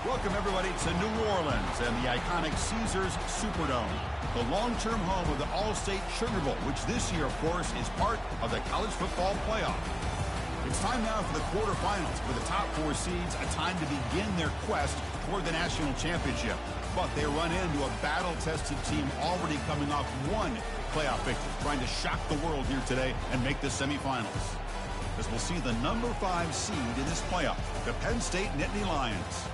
Welcome, everybody, to New Orleans and the iconic Caesars Superdome, the long-term home of the All-State Sugar Bowl, which this year, of course, is part of the college football playoff. It's time now for the quarterfinals, for the top four seeds, a time to begin their quest toward the national championship. But they run into a battle-tested team already coming off one playoff victory, trying to shock the world here today and make the semifinals. As we'll see the number 5 seed in this playoff, the Penn State Nittany Lions,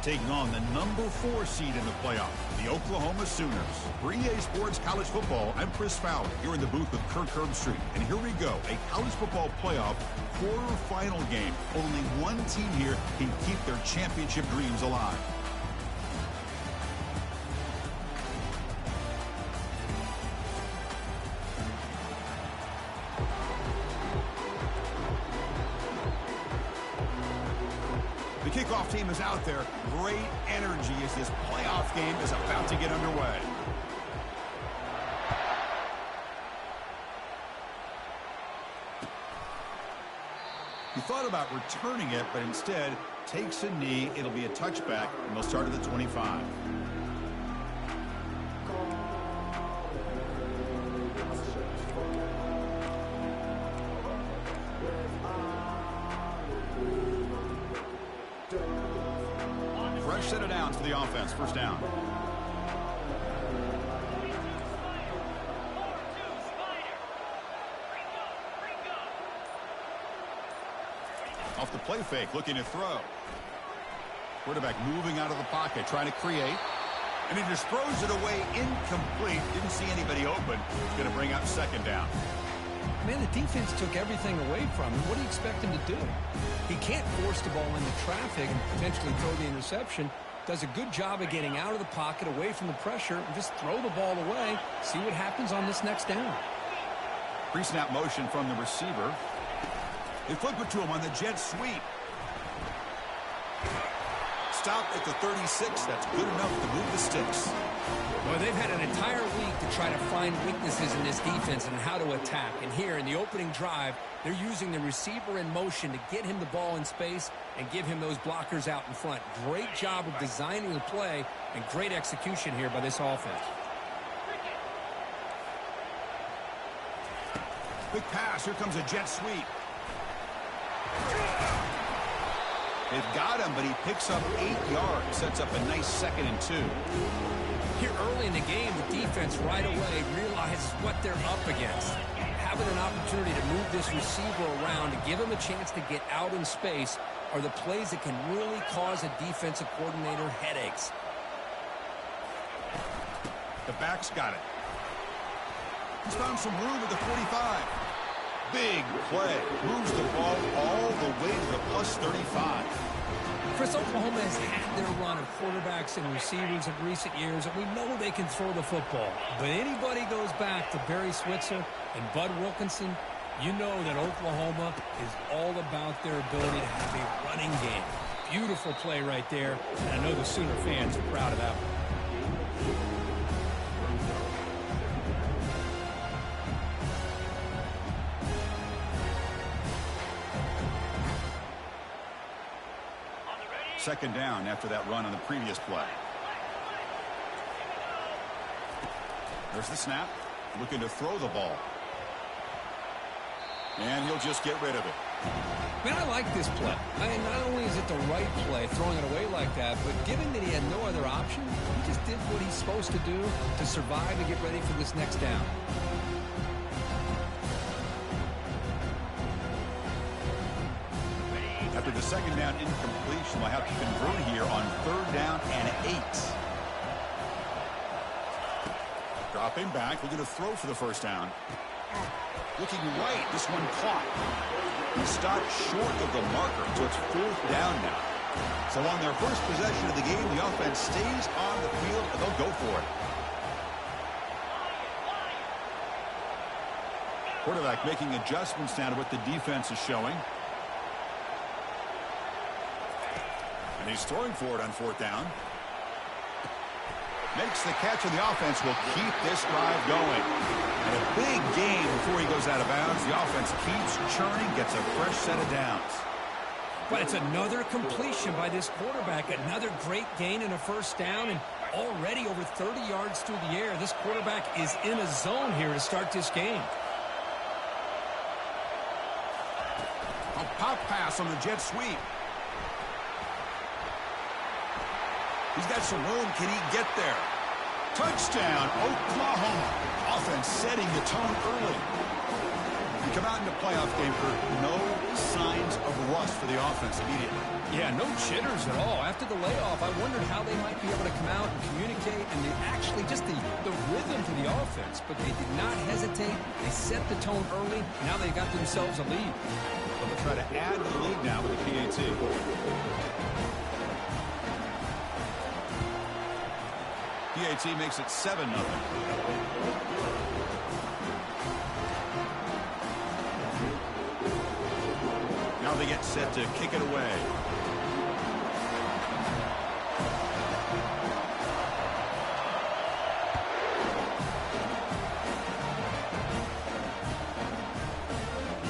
taking on the number 4 seed in the playoff, the Oklahoma Sooners. For EA Sports College Football, I'm Chris Fowler, here in the booth with Kirk Herbstreit. And here we go, a college football playoff quarterfinal game. Only one team here can keep their championship dreams alive. The kickoff team is out there. Great energy as this playoff game is about to get underway. He thought about returning it, but instead takes a knee. It'll be a touchback, and they'll start at the 25. Fresh set of downs for the offense. First down. Off the play fake, looking to throw. Quarterback moving out of the pocket, trying to create. And he just throws it away incomplete. Didn't see anybody open. It's going to bring up second down. Man, the defense took everything away from him. What do you expect him to do? He can't force the ball into traffic and potentially throw the interception. Does a good job of getting out of the pocket, away from the pressure, and just throw the ball away. See what happens on this next down. Pre-snap motion from the receiver. They flip it to him on the jet sweep. Stop at the 36. That's good enough to move the sticks. Well, they've had an entire week to try to find weaknesses in this defense and how to attack. And here in the opening drive, they're using the receiver in motion to get him the ball in space and give him those blockers out in front. Great job of designing the play and great execution here by this offense. Quick pass. Here comes a jet sweep. They've got him, but he picks up 8 yards. Sets up a nice 2nd and 2. Here early in the game, the defense right away realizes what they're up against. Having an opportunity to move this receiver around to give him a chance to get out in space are the plays that can really cause a defensive coordinator headaches. The back's got it. He's found some room at the 45. Big play. Moves the ball all the way to the plus 35. Chris, Oklahoma has had their run of quarterbacks and receivers in recent years, and we know they can throw the football. But anybody goes back to Barry Switzer and Bud Wilkinson, you know that Oklahoma is all about their ability to have a running game. Beautiful play right there, and I know the Sooner fans are proud of that one. Second down after that run on the previous play. There's the snap. Looking to throw the ball. And he'll just get rid of it. Man, I like this play. I mean, not only is it the right play, throwing it away like that, but given that he had no other option, he just did what he's supposed to do to survive and get ready for this next down. After the second down incompletion, they'll have to convert here on 3rd down and 8. Dropping back, looking to throw for the first down. Looking right, this one caught. He stopped short of the marker, so it's 4th down now. So on their first possession of the game, the offense stays on the field, and they'll go for it. Quarterback making adjustments now to what the defense is showing. And he's throwing for it on 4th down. Makes the catch, and the offense will keep this drive going. And a big gain before he goes out of bounds. The offense keeps churning, gets a fresh set of downs. But it's another completion by this quarterback. Another great gain and a first down, and already over 30 yards through the air. This quarterback is in a zone here to start this game. A pop pass on the jet sweep. He's got some room. Can he get there? Touchdown, Oklahoma. Offense setting the tone early. You come out in the playoff game for no signs of rust for the offense immediately. Yeah, no jitters at all. After the layoff, I wondered how they might be able to come out and communicate and actually just the rhythm to the offense. But they did not hesitate. They set the tone early. Now they've got themselves a lead. They'll try to add to the lead now with the PAT. PAT makes it 7-0. Now they get set to kick it away.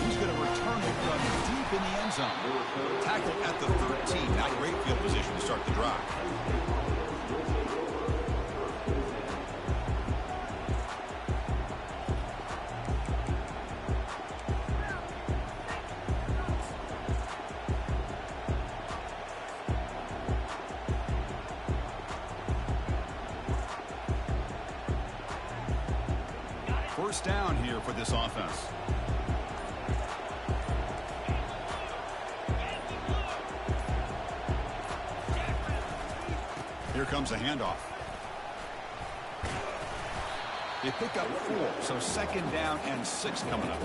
He's going to return it from deep in the end zone. Tackle at the 13. Not great field position to start the drive. First down here for this offense. Here comes a handoff. They pick up 4, so 2nd down and 6 coming up.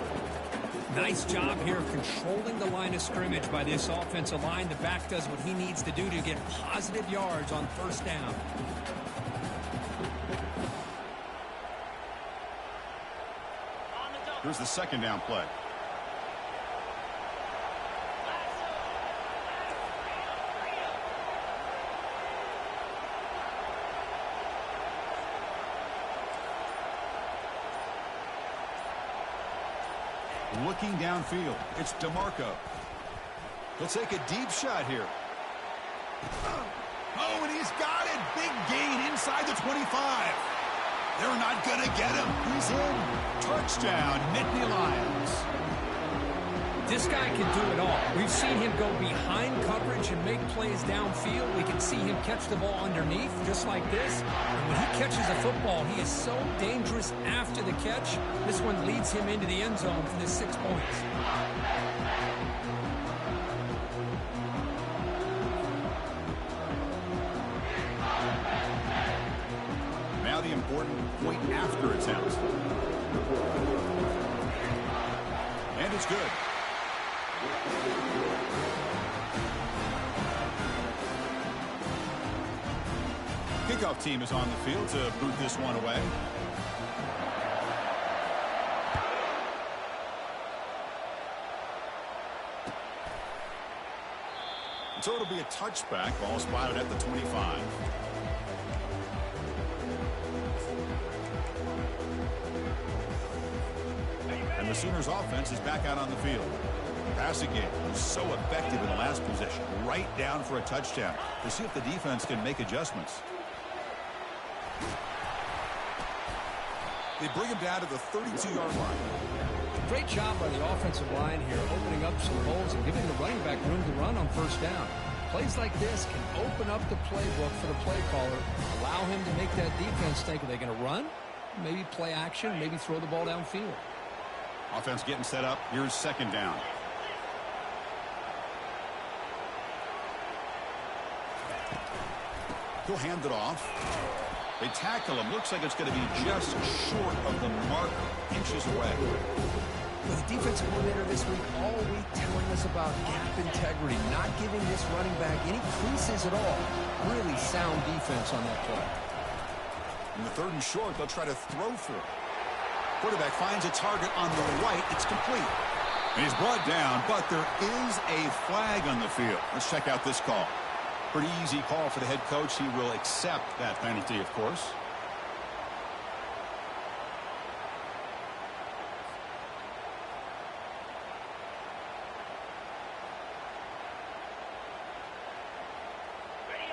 Nice job here of controlling the line of scrimmage by this offensive line. The back does what he needs to do to get positive yards on first down. Here's the 2nd down play. Looking downfield, it's DeMarco. He'll take a deep shot here. Oh, and he's got it. Big gain inside the 25. They're not going to get him. He's in. Touchdown, Nittany Lions. This guy can do it all. We've seen him go behind coverage and make plays downfield. We can see him catch the ball underneath, just like this. And when he catches a football, he is so dangerous after the catch. This one leads him into the end zone for the 6 points. Now the important point after attempt. And it's good. Kickoff team is on the field to boot this one away. So it'll be a touchback. Ball spotted at the 25. And the Sooners offense is back out on the field. Passing game was so effective in the last possession, right down for a touchdown. To see if the defense can make adjustments. They bring him down to the 32-yard line. Great job by the offensive line here, opening up some holes and giving the running back room to run on first down. Plays like this can open up the playbook for the play caller, allow him to make that defense think, are they going to run? Maybe play action, maybe throw the ball downfield. Offense getting set up. Here's second down. He'll hand it off. They tackle him. Looks like it's going to be just short of the mark, inches away. The defensive coordinator this week, all week telling us about gap integrity, not giving this running back any creases at all. Really sound defense on that play. In the 3rd and short, they'll try to throw for it. Quarterback finds a target on the right. It's complete. And he's brought down, but there is a flag on the field. Let's check out this call. Pretty easy call for the head coach. He will accept that penalty, of course.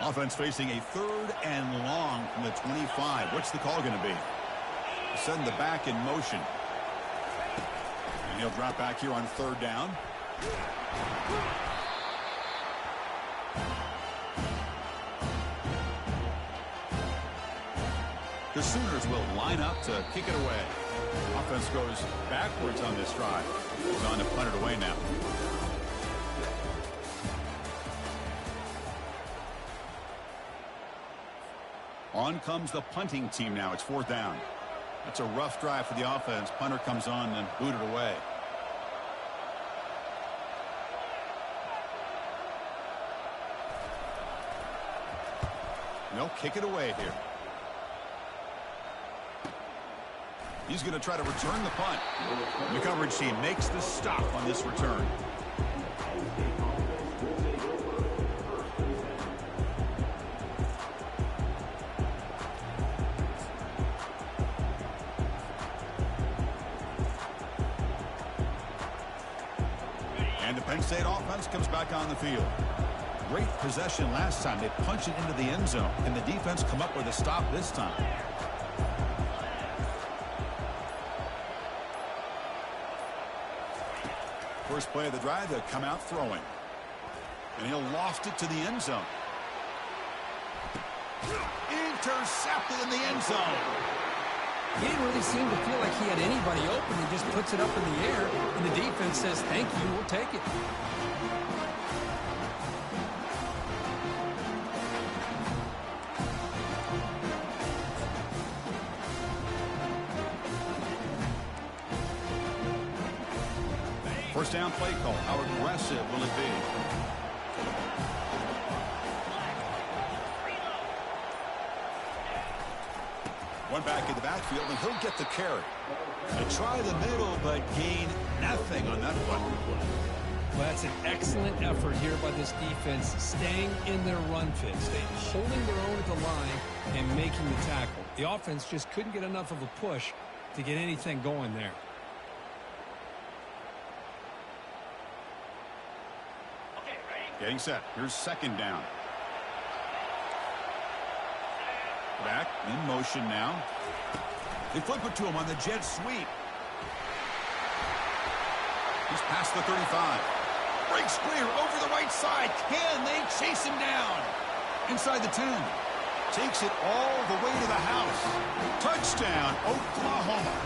Offense facing a 3rd and long from the 25. What's the call going to be? Send the back in motion. And he'll drop back here on 3rd down. The Sooners will line up to kick it away. Offense goes backwards on this drive. He's on to punt it away now. On comes the punting team now. It's 4th down. That's a rough drive for the offense. Punter comes on and booted away. They'll kick it away here. He's going to try to return the punt. The coverage team makes the stop on this return. And the Penn State offense comes back on the field. Great possession last time. They punch it into the end zone. And the defense come up with a stop this time. First play of the drive, they'll come out throwing. And he'll loft it to the end zone. Intercepted in the end zone. He didn't really seem to feel like he had anybody open. He just puts it up in the air, and the defense says, thank you, we'll take it. First down play call. How aggressive will it be? One back in the backfield, and he'll get the carry. They try the middle, but gain nothing on that one. Well, that's an excellent effort here by this defense, staying in their run fit, staying holding their own at the line and making the tackle. The offense just couldn't get enough of a push to get anything going there. Getting set. Here's second down. Back in motion now. They flip it to him on the jet sweep. He's past the 35. Breaks clear over the right side. Can they chase him down? Inside the 10. Takes it all the way to the house. Touchdown, Oklahoma.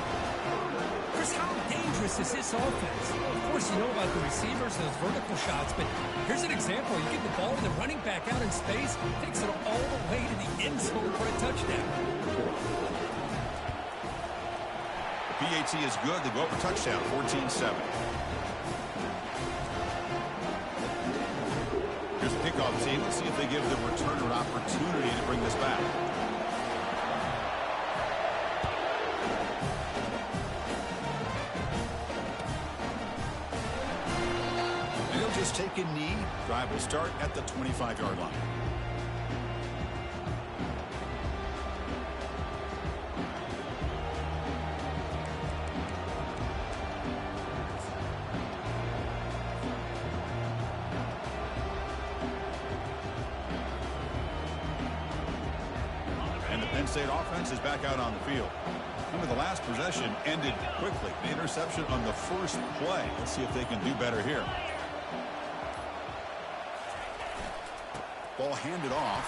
Chris, how dangerous is this offense? Of course, you know about the receivers, those vertical shots, but here's an example. You get the ball to the running back out in space, takes it all the way to the end zone for a touchdown. PAT is good. They go up a touchdown, 14-7. Here's the kickoff team. Let's see if they give the returner an opportunity to bring this back. And he'll just take a knee. Drive will start at the 25-yard line. Penn State offense is back out on the field. Remember, the last possession ended quickly. The interception on the first play. Let's see if they can do better here. Ball handed off.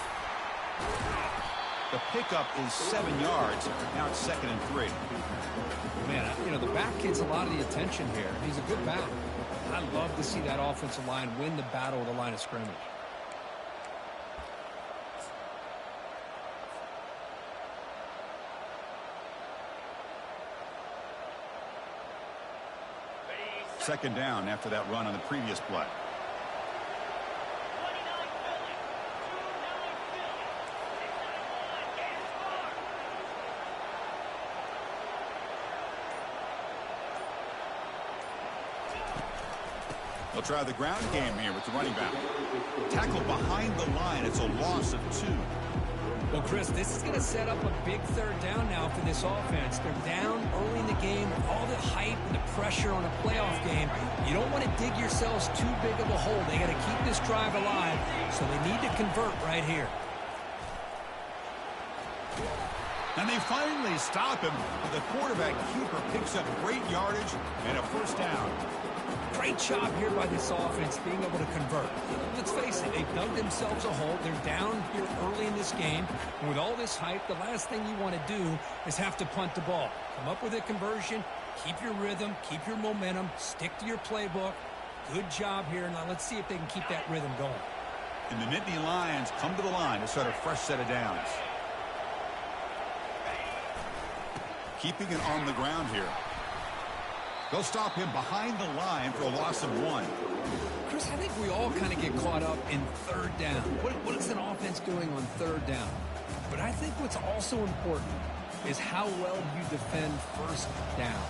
The pickup is 7 yards. Now it's 2nd and 3. Man, you know, the back gets a lot of the attention here. He's a good back. I love to see that offensive line win the battle of the line of scrimmage. Second down after that run on the previous play. They'll try the ground game here with the running back. Tackle behind the line. It's a loss of 2. Well, Chris, this is going to set up a big third down now for this offense. They're down early in the game with all the hype and the pressure on a playoff game. You don't want to dig yourselves too big of a hole. They got to keep this drive alive, so they need to convert right here. And they finally stop him. The quarterback keeper picks up great yardage and a first down. Great job here by this offense being able to convert. Let's face it, they've dug themselves a hole. They're down here early in this game. And with all this hype, the last thing you want to do is have to punt the ball. Come up with a conversion, keep your rhythm, keep your momentum, stick to your playbook. Good job here. Now let's see if they can keep that rhythm going. And the Nittany Lions come to the line to start a fresh set of downs. Keeping it on the ground here. They'll stop him behind the line for a loss of 1. Chris, I think we all kind of get caught up in third down. What is an offense doing on third down? But I think what's also important is how well you defend first down.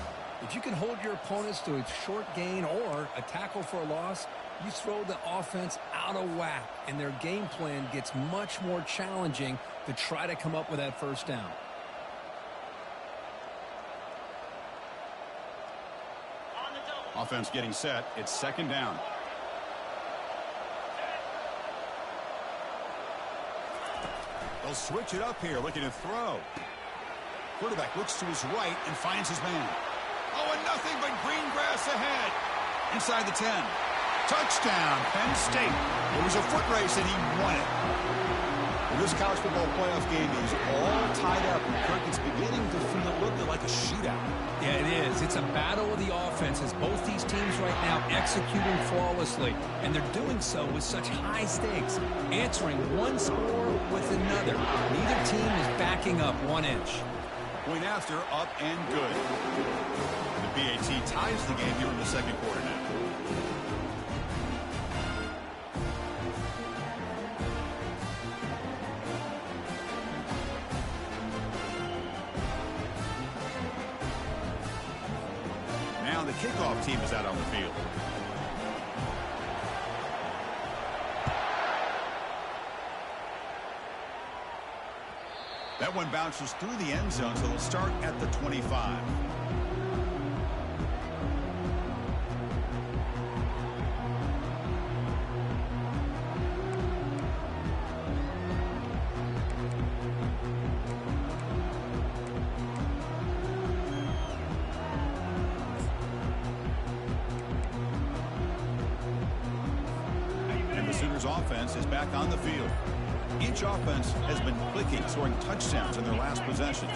If you can hold your opponents to a short gain or a tackle for a loss, you throw the offense out of whack, and their game plan gets much more challenging to try to come up with that first down. Offense getting set. It's second down. They'll switch it up here, looking to throw. Quarterback looks to his right and finds his man. Oh, and nothing but green grass ahead. Inside the 10. Touchdown, Penn State. It was a foot race, and he won it. This college football playoff game is all tied up. Kirk, it's beginning to feel a little bit like a shootout. Yeah, it is. It's a battle of the offenses. Both these teams right now executing flawlessly, and they're doing so with such high stakes, answering one score with another. Neither team is backing up 1 inch. Point after, up and good. The BAT ties the game here in the second quarter now. The kickoff team is out on the field. That one bounces through the end zone, so they'll start at the 25. Sooners offense is back on the field. Each offense has been clicking, scoring touchdowns in their last possessions.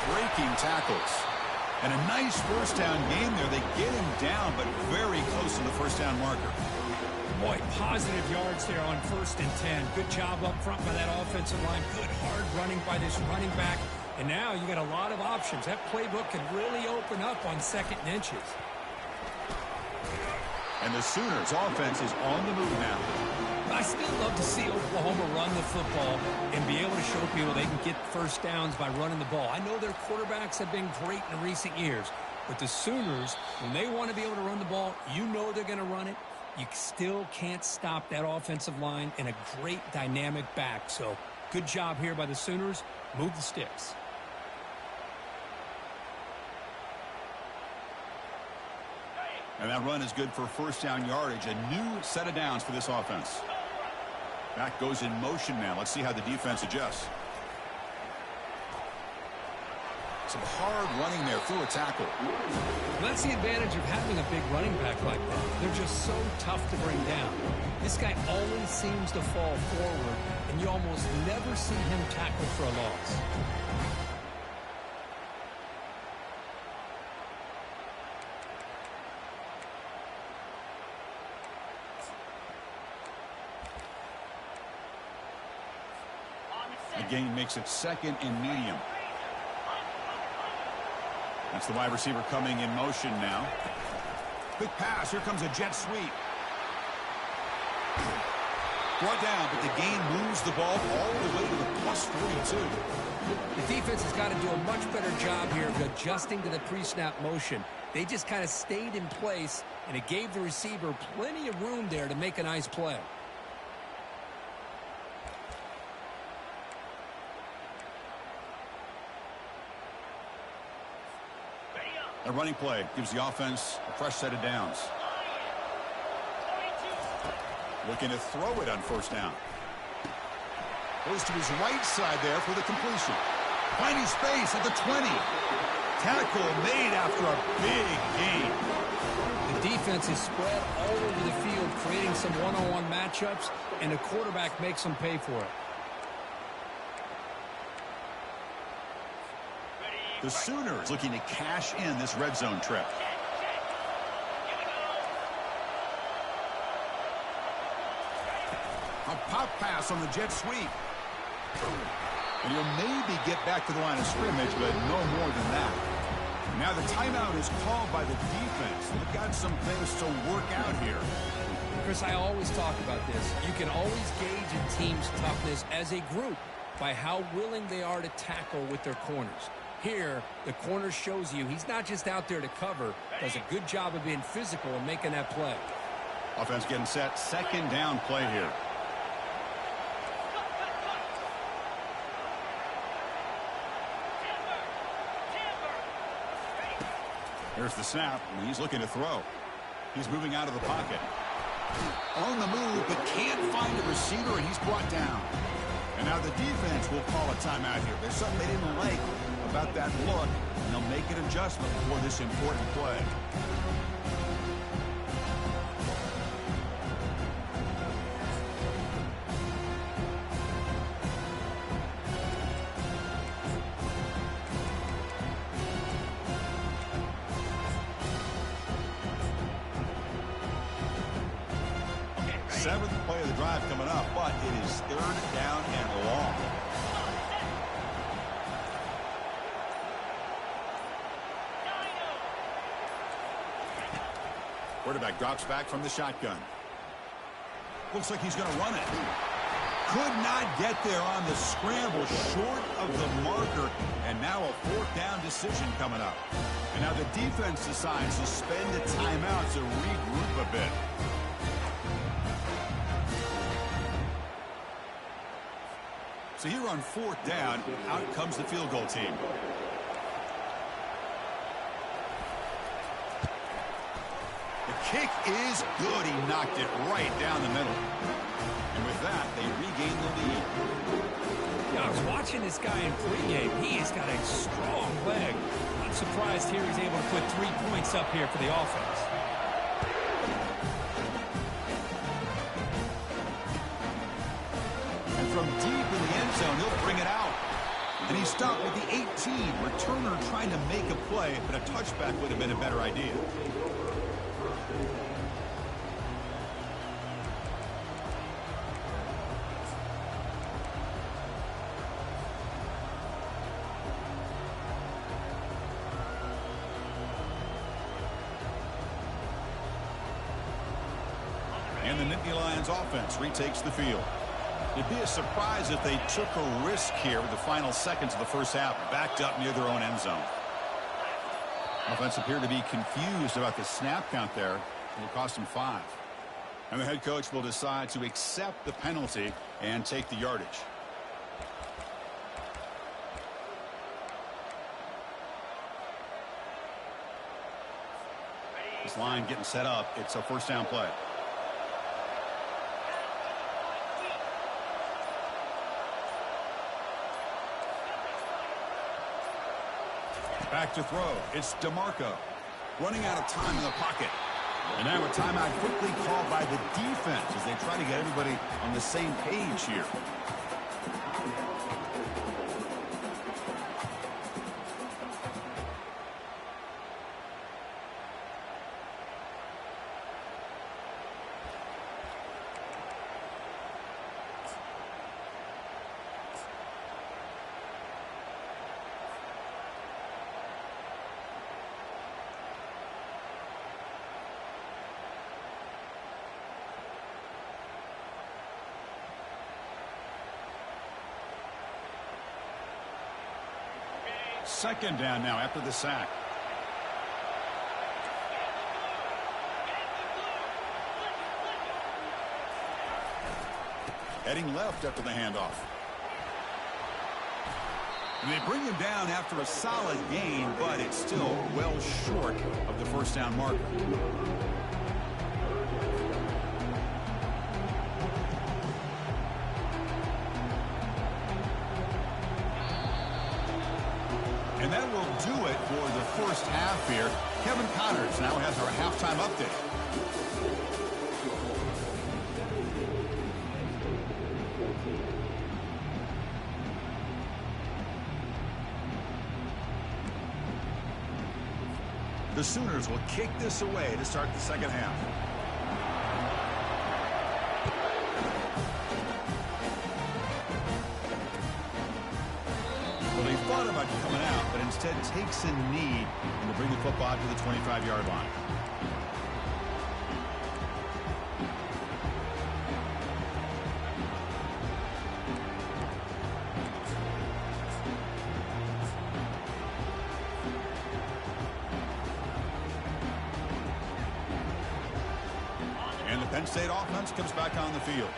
Breaking tackles. And a nice first down game there. They get him down, but very close to the first down marker. Boy, positive yards there on 1st and 10. Good job up front by that offensive line. Good hard running by this running back. And now you got a lot of options. That playbook could really open up on 2nd and inches. And the Sooners offense is on the move now. I still love to see Oklahoma run the football and be able to show people they can get first downs by running the ball. I know their quarterbacks have been great in recent years, but the Sooners, when they want to be able to run the ball, you know they're going to run it. You still can't stop that offensive line and a great dynamic back. So good job here by the Sooners. Move the sticks. And that run is good for first down yardage. A new set of downs for this offense. Back goes in motion now. Let's see how the defense adjusts. Some hard running there through a tackle. Well, that's the advantage of having a big running back like that. They're just so tough to bring down. This guy always seems to fall forward, and you almost never see him tackle for a loss. The gain makes it 2nd and medium. That's the wide receiver coming in motion now. Quick pass. Here comes a jet sweep. Brought down, but the gain moves the ball all the way to the plus 42. The defense has got to do a much better job here of adjusting to the pre-snap motion. They just kind of stayed in place, and it gave the receiver plenty of room there to make a nice play. A running play gives the offense a fresh set of downs. Looking to throw it on first down. Goes to his right side there for the completion. Finding space at the 20. Tackle made after a big gain. The defense is spread all over the field, creating some one-on-one matchups, and the quarterback makes them pay for it. The Sooners looking to cash in this red zone trip. A pop pass on the jet sweep. And he'll maybe get back to the line of scrimmage, but no more than that. Now the timeout is called by the defense. They've got some things to work out here. Chris, I always talk about this. You can always gauge a team's toughness as a group by how willing they are to tackle with their corners. Here, the corner shows you he's not just out there to cover, does a good job of being physical and making that play. Offense getting set, 2nd down play here. There's the snap, and he's looking to throw. He's moving out of the pocket. On the move, but can't find a receiver, and he's brought down. And now the defense will call a timeout here. There's something they didn't like about that look, and they'll make an adjustment for this important play. Seventh play of the drive coming up, but it is 3rd down and long. Quarterback drops back from the shotgun. Looks like he's going to run it. Could not get there on the scramble, short of the marker, and now a 4th down decision coming up. And now the defense decides to spend a timeout to regroup a bit. So here on 4th down, out comes the field goal team. The kick is good. He knocked it right down the middle. And with that, they regain the lead. Yeah, I was watching this guy in pregame. He has got a strong leg. Not surprised here he's able to put 3 points up here for the offense. And from deep in the end zone, he'll bring it out. And he stopped with the 18. Returner trying to make a play, but a touchback would have been a better idea. And the Nittany Lions offense retakes the field. It'd be a surprise if they took a risk here with the final seconds of the first half, backed up near their own end zone. Offense appeared to be confused about the snap count there. It'll cost them 5. And the head coach will decide to accept the penalty and take the yardage. This line getting set up. It's a first down play. Back to throw. It's DeMarco. Running out of time in the pocket. And now a timeout quickly called by the defense as they try to get everybody on the same page here. Second down now after the sack. Heading left after the handoff. And they bring him down after a solid gain, but it's still well short of the first down marker. And that will do it for the first half here. Kevin Connors now has our halftime update. The Sooners will kick this away to start the second half. Well, he thought about coming out, but instead takes a knee and will bring the football to the 25-yard line. And the Penn State offense comes back on the field.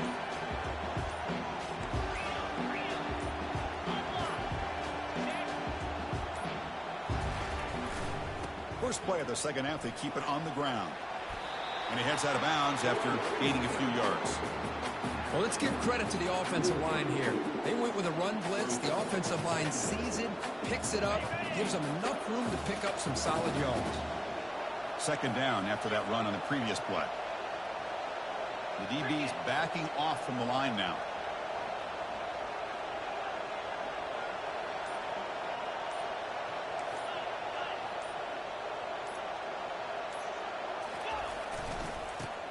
First play of the second half, they keep it on the ground. And he heads out of bounds after gaining a few yards. Well, let's give credit to the offensive line here. They went with a run blitz. The offensive line sees it, picks it up, gives them enough room to pick up some solid yards. Second down after that run on the previous play. The DB's backing off from the line now.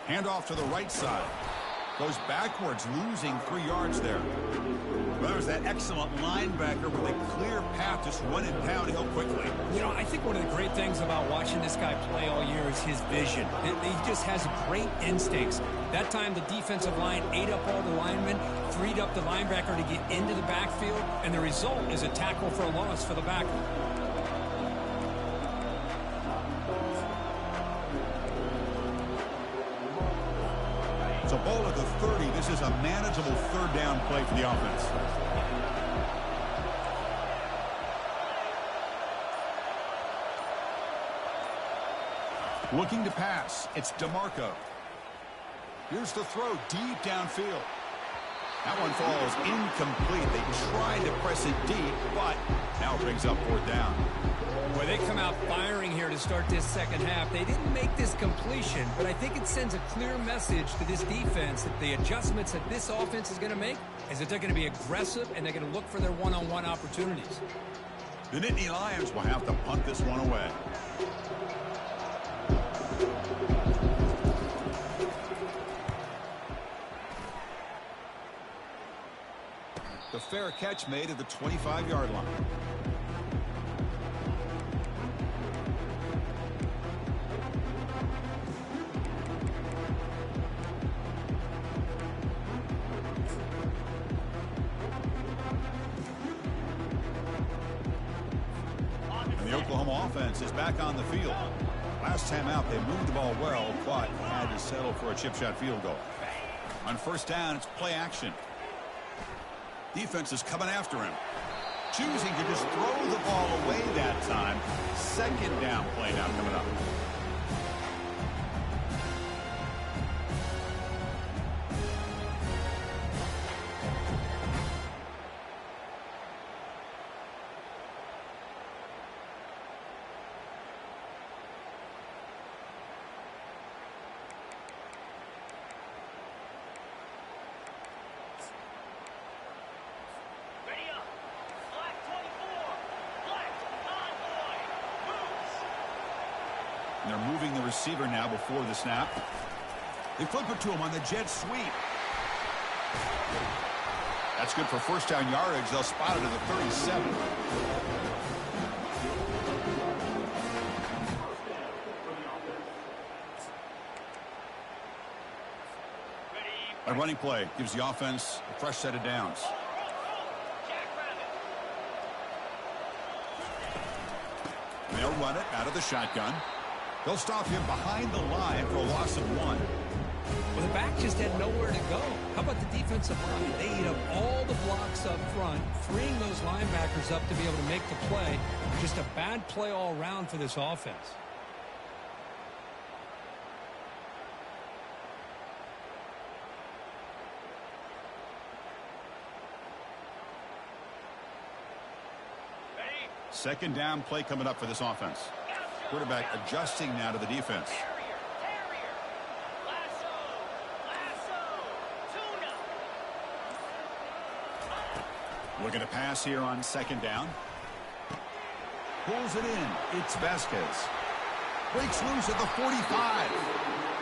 Handoff to the right side. Goes backwards, losing 3 yards there. Well, there's that excellent linebacker with a clear path, just running downhill quickly. You know, I think one of the great things about watching this guy play all year is his vision. He just has great instincts. That time, the defensive line ate up all the linemen, freed up the linebacker to get into the backfield, and the result is a tackle for a loss for the backer. It's a ball at the 30. This is a manageable third down play for the offense. Looking to pass. It's DeMarco. Here's the throw deep downfield. That one falls incomplete. They tried to press it deep, but now it brings up fourth down. Boy, they come out firing here to start this second half. They didn't make this completion, but I think it sends a clear message to this defense that the adjustments that this offense is going to make is that they're going to be aggressive and they're going to look for their one-on-one opportunities. The Nittany Lions will have to punt this one away. The fair catch made at the 25-yard line. And the Oklahoma offense is back on the field. Last time out, they moved the ball well, but had to settle for a chip shot field goal. On first down, it's play action. Defense is coming after him. Choosing to just throw the ball away that time. Second down play now coming up. And they're moving the receiver now before the snap. They flip it to him on the jet sweep. That's good for first down yardage. They'll spot it at the 37. A running play gives the offense a fresh set of downs. They'll run it out of the shotgun. They'll stop him behind the line for a loss of 1. Well, the back just had nowhere to go. How about the defensive line? They eat up all the blocks up front, freeing those linebackers up to be able to make the play. Just a bad play all around for this offense. Second down play coming up for this offense. Quarterback adjusting now to the defense. Looking to pass here on second down. Pulls it in. It's Vasquez. Breaks loose at the 45.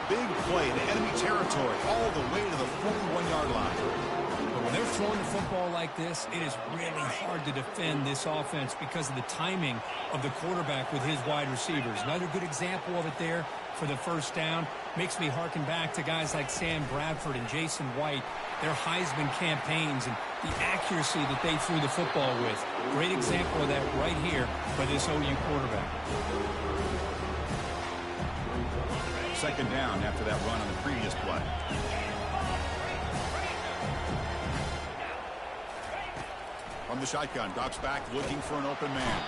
Big play to enemy territory all the way to the 41-yard line. But when they're throwing the football like this, it is really hard to defend this offense because of the timing of the quarterback with his wide receivers. Another good example of it there for the first down. Makes me harken back to guys like Sam Bradford and Jason White, their Heisman campaigns and the accuracy that they threw the football with. Great example of that right here by this OU quarterback. Second down after that run on the previous play. From the shotgun, drops back looking for an open man.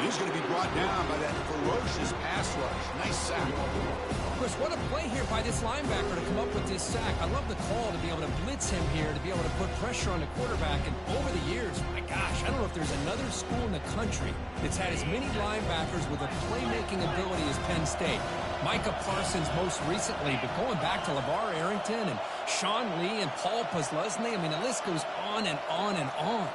He's going to be brought down by that ferocious pass rush. Nice sack. Chris, what a play here by this linebacker to come up with this sack. I love the call to be able to blitz him here, to be able to put pressure on the quarterback. And over the years, my gosh, I don't know if there's another school in the country that's had as many linebackers with a playmaking ability as Penn State. Micah Parsons most recently, but going back to LeVar Arrington and Sean Lee and Paul Posluszny, I mean, the list goes on and on and on.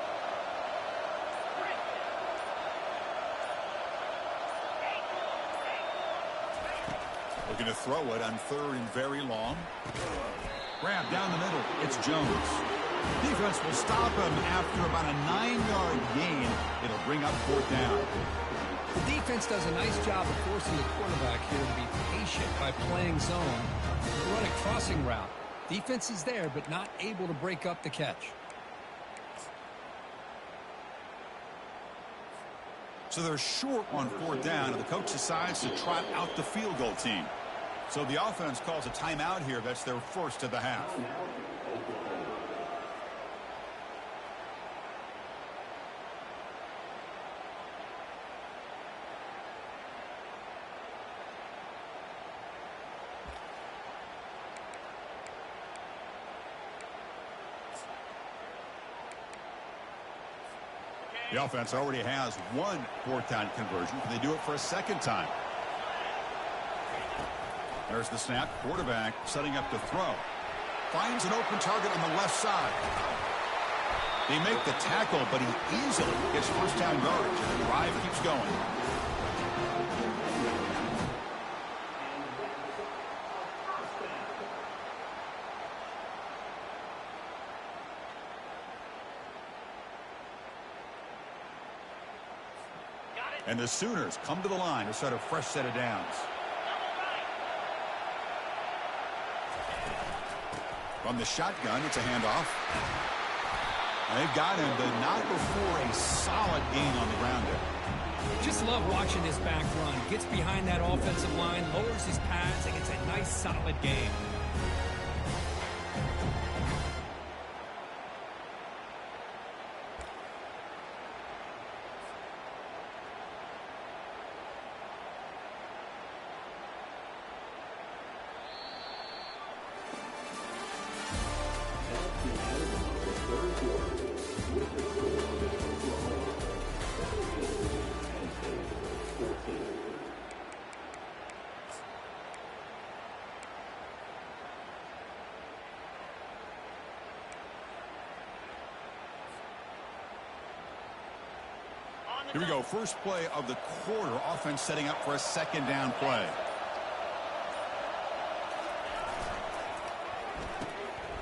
Looking to throw it on third and very long. Grab down the middle. It's Jones. Defense will stop him after about a 9-yard gain. It'll bring up fourth down. The defense does a nice job of forcing the quarterback here to be patient by playing zone. Run a crossing route. Defense is there, but not able to break up the catch. So they're short on fourth down, and the coach decides to trot out the field goal team. So the offense calls a timeout here. That's their first of the half. The offense already has one fourth-down conversion. Can they do it for a second time? There's the snap. Quarterback setting up to throw. Finds an open target on the left side. They make the tackle, but he easily gets first-down yards, and the drive keeps going. And the Sooners come to the line to start a fresh set of downs. From the shotgun, it's a handoff. And they've got him, but not before a solid gain on the ground there. Just love watching this back run. Gets behind that offensive line, lowers his pads, and gets a nice, solid gain. Here we go. First play of the quarter. Offense setting up for a second down play.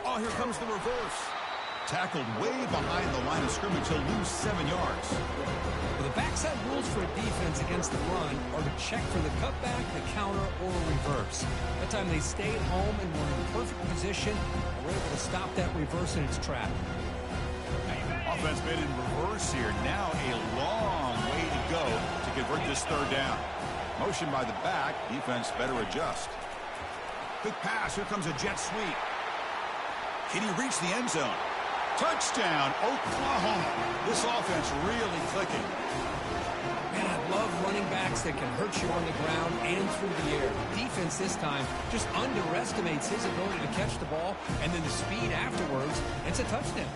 Oh, here comes the reverse. Tackled way behind the line of scrimmage. He'll lose 7 yards. Well, the backside rules for a defense against the run are to check for the cutback, the counter, or a reverse. That time they stayed home and were in perfect position and were able to stop that reverse in its track. Offense made in reverse here. Now a long way to go to convert this third down. Motion by the back. Defense better adjust. Quick pass. Here comes a jet sweep. Can he reach the end zone? Touchdown, Oklahoma. This offense really clicking. Man, I love running backs that can hurt you on the ground and through the air. Defense this time just underestimates his ability to catch the ball, and then the speed afterwards. It's a touchdown.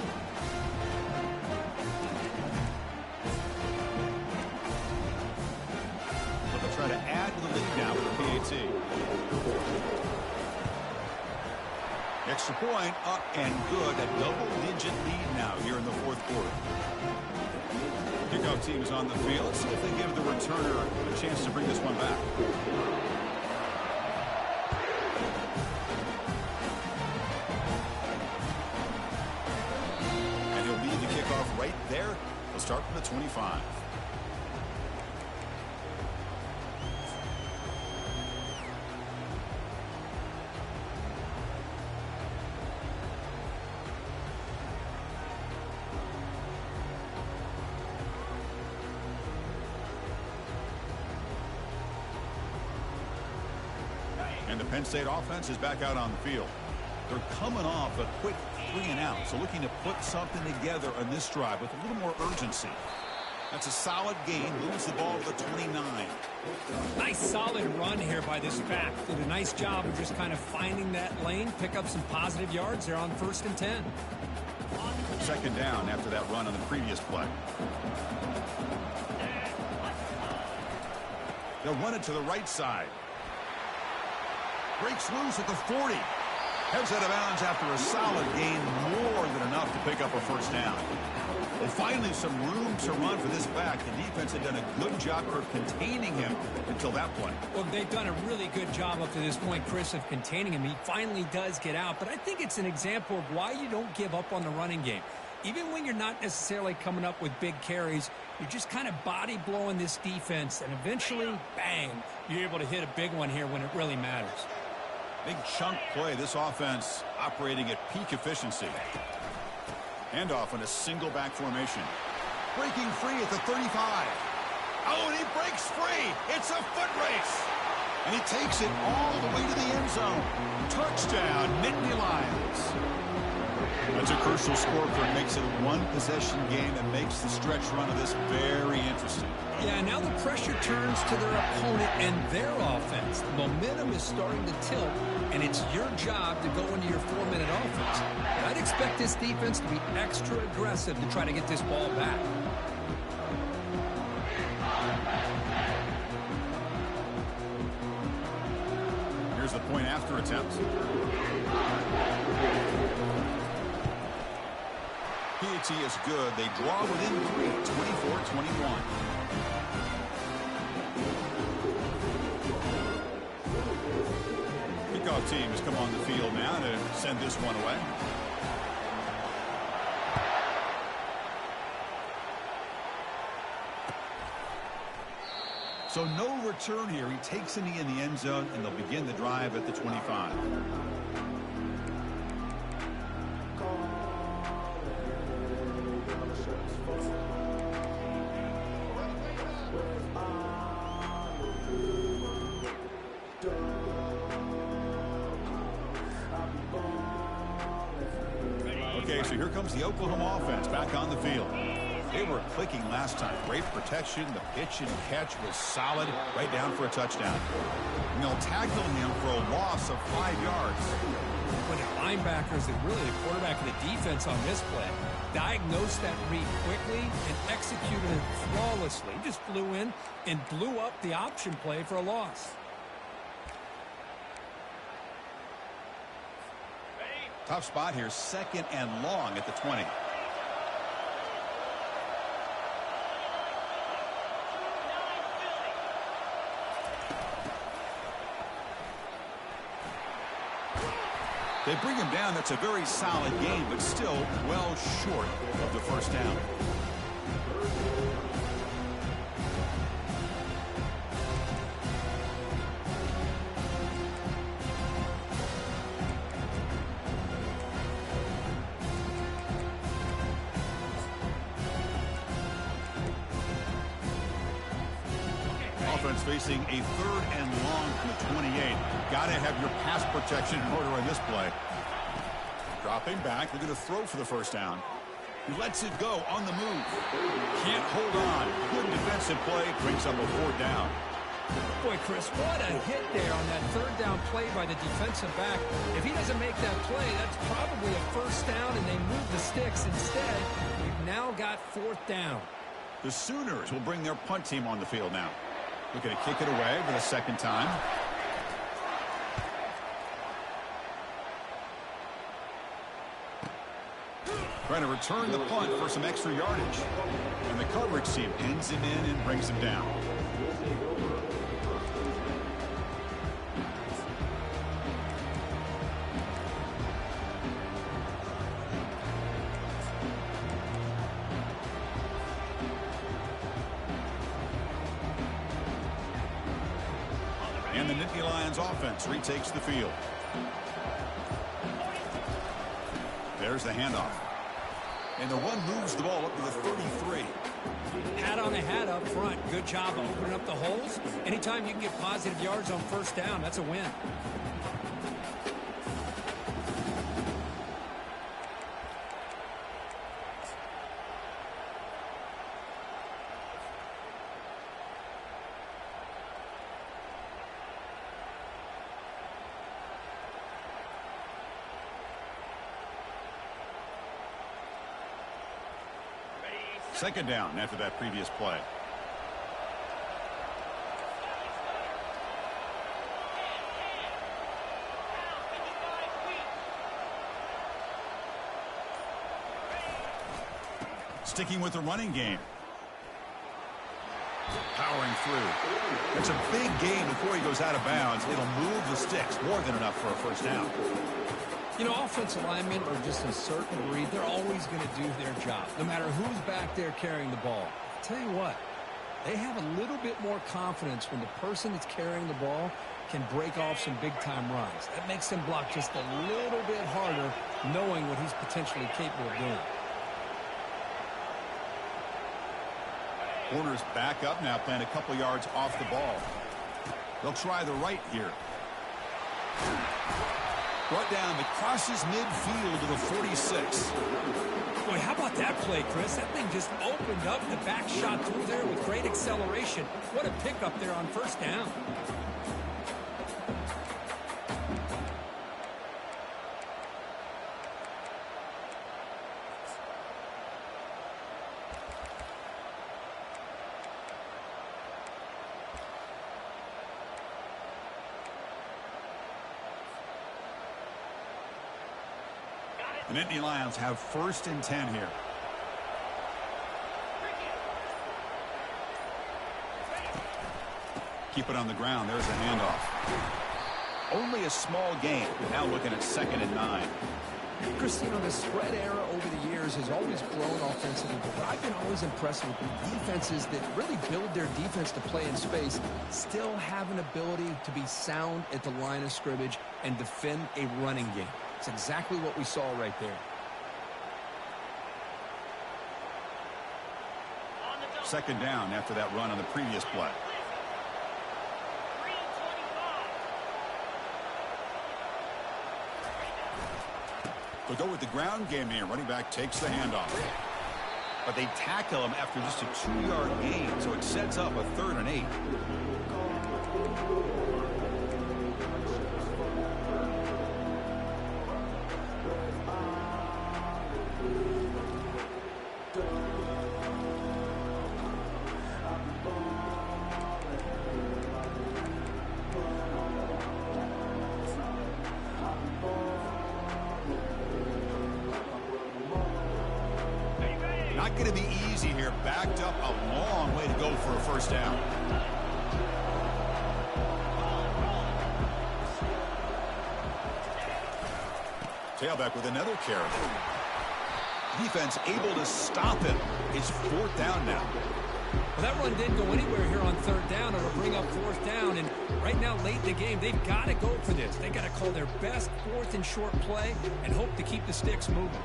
Try to add to the lead now with the PAT. Extra point up and good. A double-digit lead now here in the fourth quarter. Kickoff team is on the field. Let's see if they give the returner a chance to bring this one back. And he'll lead the kickoff right there. We'll start from the 25. And the Penn State offense is back out on the field. They're coming off a quick 3-and-out, so looking to put something together on this drive with a little more urgency. That's a solid gain. Moves the ball to the 29. Nice solid run here by this back. Did a nice job of just kind of finding that lane, pick up some positive yards there on 1st and 10. Second down after that run on the previous play. They'll run it to the right side. Breaks loose at the 40. Heads out of bounds after a solid gain, more than enough to pick up a first down. Well, finally some room to run for this back. The defense had done a good job of containing him until that play. Well, they've done a really good job up to this point, Chris, of containing him. He finally does get out, but I think it's an example of why you don't give up on the running game. Even when you're not necessarily coming up with big carries, you're just kind of body blowing this defense, and eventually, bang, you're able to hit a big one here when it really matters. Big chunk play. This offense operating at peak efficiency. Handoff in a single back formation. Breaking free at the 35. Oh, and he breaks free. It's a foot race. And he takes it all the way to the end zone. Touchdown, Nittany Lions. That's a crucial score for it. Makes it a one-possession game and makes the stretch run of this very interesting. Yeah, now the pressure turns to their opponent and their offense. The momentum is starting to tilt, and it's your job to go into your 4-minute offense. I'd expect this defense to be extra aggressive to try to get this ball back. Here's the point after attempt. PAT is good. They draw within 3, 24-21. Kickoff team has come on the field now to send this one away. So no return here. He takes a knee in the end zone, and they'll begin the drive at the 25. Okay, so here comes the Oklahoma offense back on the field. They were clicking last time. Great protection. The pitch and catch was solid. Right down for a touchdown. And they'll tackle him for a loss of 5 yards. When the linebackers and really the quarterback and the defense on this play diagnosed that read quickly and executed it flawlessly. He just flew in and blew up the option play for a loss. Tough spot here. 2nd and long at the 20. They bring him down. That's a very solid game, but still well short of the first down. Offense facing a 3rd and long from the 28. Got to have your pass protection in order on this play. Dropping back. They're going to throw for the first down. He lets it go on the move. Can't hold on. Good defensive play. Brings up a 4th down. Boy, Chris, what a hit there on that 3rd down play by the defensive back. If he doesn't make that play, that's probably a first down, and they move the sticks. Instead, we've now got 4th down. The Sooners will bring their punt team on the field now. Looking to kick it away for the 2nd time. Trying to return the punt for some extra yardage. And the coverage team pins him in and brings him down. And the Nittany Lions offense retakes the field. There's the handoff. And the run moves the ball up to the 33. Hat on the hat up front. Good job of opening up the holes. Anytime you can get positive yards on first down, that's a win. Second down after that previous play. Sticking with the running game. Powering through. It's a big gain before he goes out of bounds. It'll move the sticks. More than enough for a first down. You know, offensive linemen are just a certain breed. They're always going to do their job, no matter who's back there carrying the ball. I'll tell you what, they have a little bit more confidence when the person that's carrying the ball can break off some big-time runs. That makes them block just a little bit harder, knowing what he's potentially capable of doing. Corners back up now, playing a couple yards off the ball. They'll try the right here. Brought down that crosses midfield to the 46. Boy, how about that play, Chris? That thing just opened up. The back shot through there with great acceleration. What a pickup there on first down. The Nittany Lions have 1st and 10 here. Keep it on the ground. There's the handoff. Only a small gain. Now looking at 2nd and 9. Chris, you know, the spread era over the years has always grown offensively, but I've been always impressed with the defenses that really build their defense to play in space, still have an ability to be sound at the line of scrimmage and defend a running game. It's exactly what we saw right there. 2nd down after that run on the previous play. They'll go with the ground game here. Running back takes the handoff. But they tackle him after just a 2-yard gain, so it sets up a 3rd and 8. Not going to be easy here. Backed up a long way to go for a 1st down. Tailback with another carry. Defense able to stop him. It's 4th down now. Well, that run didn't go anywhere here on 3rd down. It'll bring up 4th down. And right now, late in the game, they've got to go for this. They've got to call their best 4th and short play and hope to keep the sticks moving.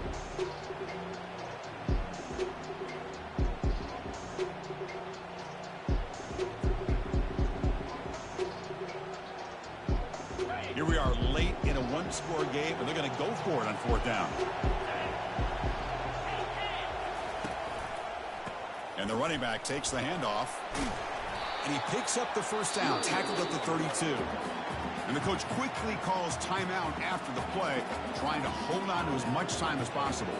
Here we are late in a 1-score game, and they're going to go for it on 4th down. And the running back takes the handoff. And he picks up the 1st down, tackled at the 32. And the coach quickly calls timeout after the play, trying to hold on to as much time as possible.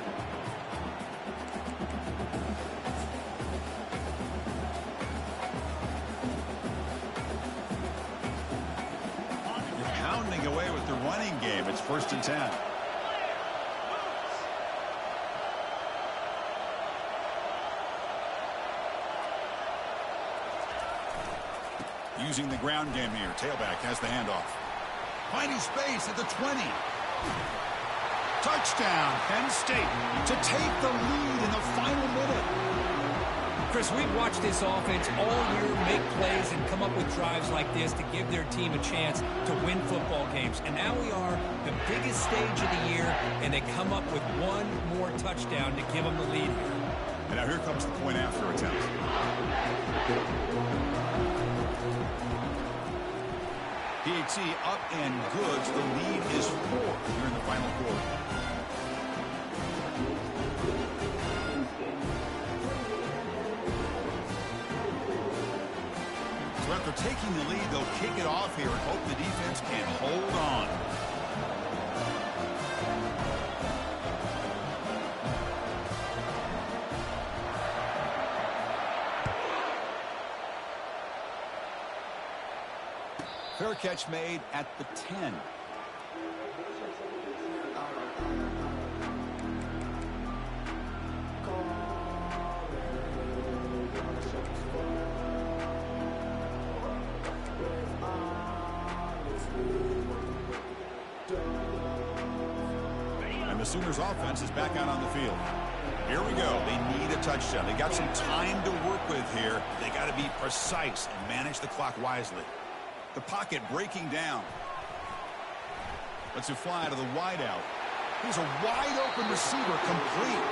Pounding away with the running game. It's 1st and 10. Using the ground game here. Tailback has the handoff. Finding space at the 20. Touchdown, Penn State, to take the lead in the final minute. Chris, we've watched this offense all year make plays and come up with drives like this to give their team a chance to win football games. And now we are the biggest stage of the year, and they come up with one more touchdown to give them the lead. And now here comes the point after attempt. PAT up and good. So the lead is 4 here in the final quarter. So after taking the lead, they'll kick it off here and hope the defense can hold on. Fair catch made at the 10. And the Sooners offense is back out on the field. Here we go. They need a touchdown. They got some time to work with here. They got to be precise and manage the clock wisely. The pocket breaking down. Lets it fly to the wideout. Here's a wide-open receiver complete.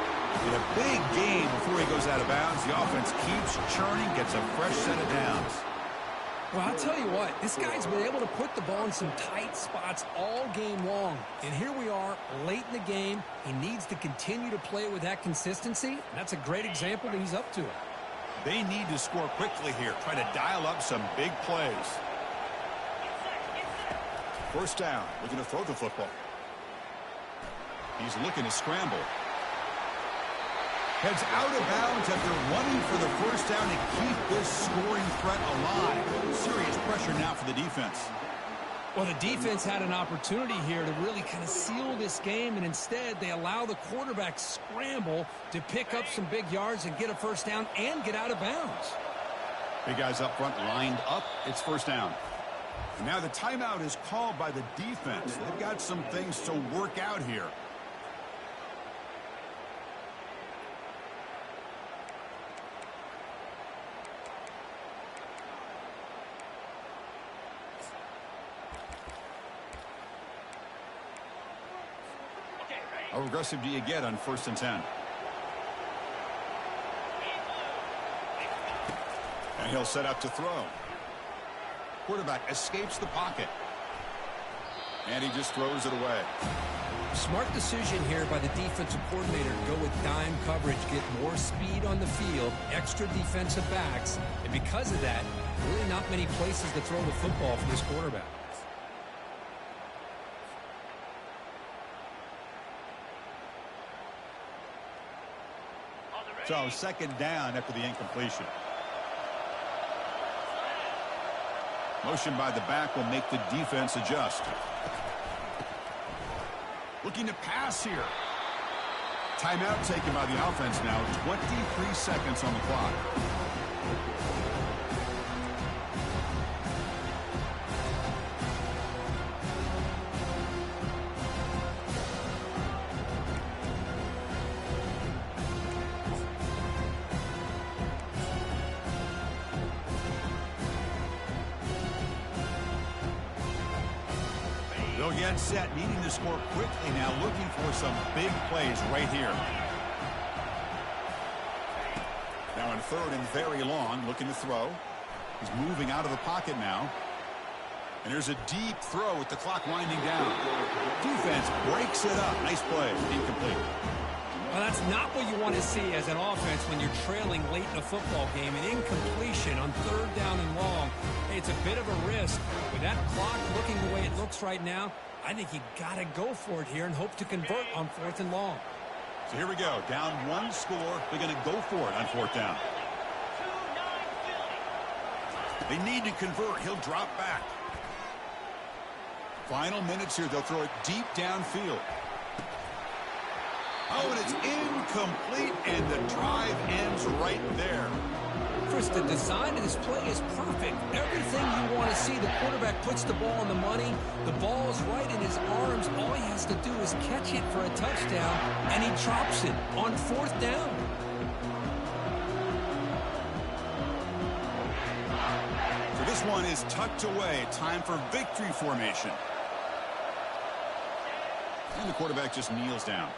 In a big game before he goes out of bounds, the offense keeps churning, gets a fresh set of downs. Well, I'll tell you what, this guy's been able to put the ball in some tight spots all game long. And here we are, late in the game. He needs to continue to play with that consistency. That's a great example that he's up to it. They need to score quickly here, try to dial up some big plays. 1st down, looking to throw the football. He's looking to scramble. Heads out of bounds after running for the 1st down to keep this scoring threat alive. Serious pressure now for the defense. Well, the defense had an opportunity here to really kind of seal this game, and instead they allow the quarterback scramble to pick up some big yards and get a first down and get out of bounds. Big guys up front lined up. It's first down. And now the timeout is called by the defense. They've got some things to work out here. How aggressive do you get on 1st and 10? And he'll set up to throw. Quarterback escapes the pocket. And he just throws it away. Smart decision here by the defensive coordinator to go with dime coverage, get more speed on the field, extra defensive backs, and because of that, really not many places to throw the football for this quarterback. So 2nd down after the incompletion. Motion by the back will make the defense adjust. Looking to pass here. Timeout taken by the offense now. 23 seconds on the clock. They'll get set, needing to score quickly now, looking for some big plays right here. Now in 3rd and very long, looking to throw. He's moving out of the pocket now. And there's a deep throw with the clock winding down. Defense breaks it up. Nice play. Incomplete. Well, that's not what you want to see as an offense when you're trailing late in a football game. An incompletion on 3rd down and long. Hey, it's a bit of a risk. With that clock looking the way it looks right now, I think you got to go for it here and hope to convert on 4th and long. So here we go. Down 1 score. They're going to go for it on 4th down. They need to convert. He'll drop back. Final minutes here. They'll throw it deep downfield. Oh, and it's incomplete, and the drive ends right there. Chris, the design of this play is perfect. Everything you want to see. The quarterback puts the ball on the money. The ball is right in his arms. All he has to do is catch it for a touchdown, and he drops it on 4th down. So this one is tucked away. Time for victory formation. And the quarterback just kneels down.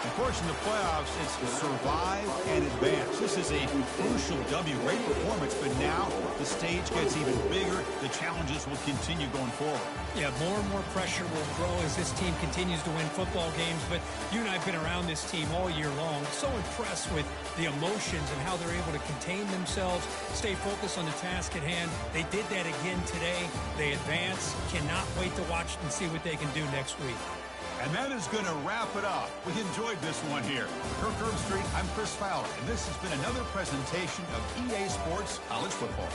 Of course, in the playoffs, it's survive and advance. This is a crucial W. Great performance, but now the stage gets even bigger. The challenges will continue going forward. Yeah, more and more pressure will grow as this team continues to win football games, but you and I have been around this team all year long. So impressed with the emotions and how they're able to contain themselves, stay focused on the task at hand. They did that again today. They advance. Cannot wait to watch and see what they can do next week. And that is going to wrap it up. We enjoyed this one here. For Kirk Herbstreit, I'm Chris Fowler, and this has been another presentation of EA Sports College Football.